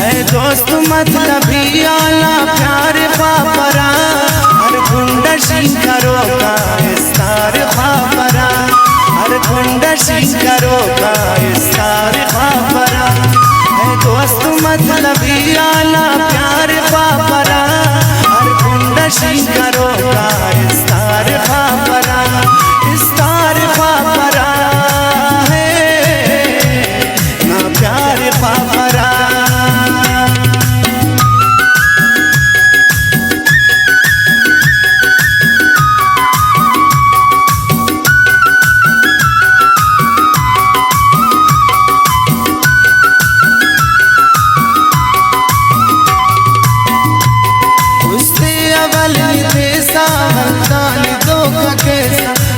है दोस्त मतलबी आला प्यार पापरा हर कुंड शिंकरो का इस्तार पापरा हर कुंड शिंकरो का इस्तार पापरा है दोस्त मतलबी आला प्यार पापरा हर कुंड शिंकरो का इस्तार पापरा इस्तार पापरा है ना प्यार पापरा।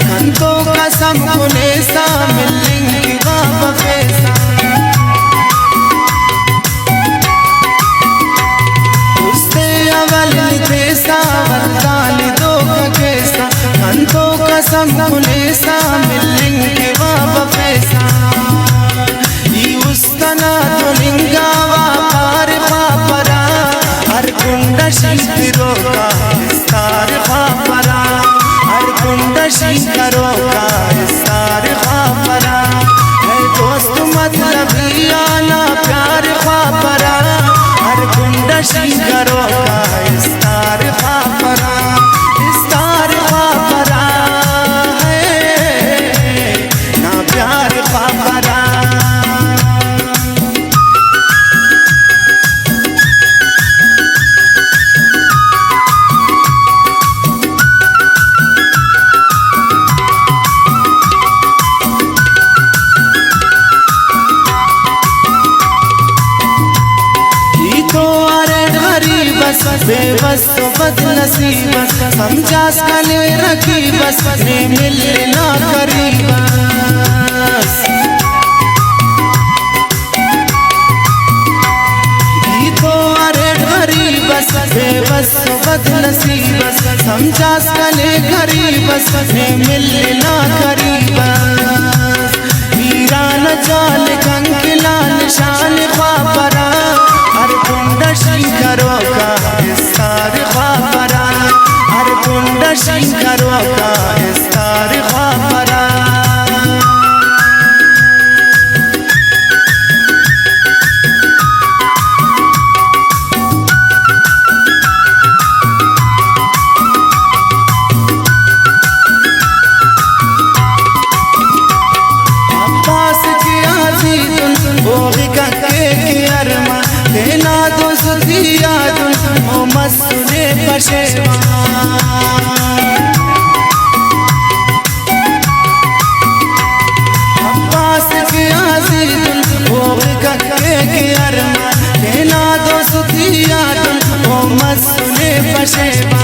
कंतों का समकुने सा मिलेंगी वापसा उससे अवल देसा वरदाली दो कैसा कंतों का समकुने सा मिलेंगी वापसा ये उसतना तो लिंगावा पार पापरा हर कुंड शिंकरो का इस्तार पापरा हर कुंड शिंकरो का इस्तार पापरा है दोस्त मतलबी आला प्यार पापरा हर कुंड शिंकरो का इस्तार पापरा इस्तार पापरा है ना प्यार पापरा। बेबस तो बदनसीब समझा सले रखी बस ने मिले ना करीब तो अरे गरीब बेबस तो बदनसीब समझा सले गरीब ने मिले ना करीब वीरान जाल कंकिला निशान पापरा हर कुंड शिंकरो का इस्तार पापरा हर कुंड शिंकरो का इस्तार पापरा। अब्बास की आजी तुम बोगी का के अरमा देना दोस्ती याद मोहम्मद सुने पशेवा अब्बास की आज़ीज़ भोग के अरमा देना दोस्ती याद मोहम्मद सुने पशेवा।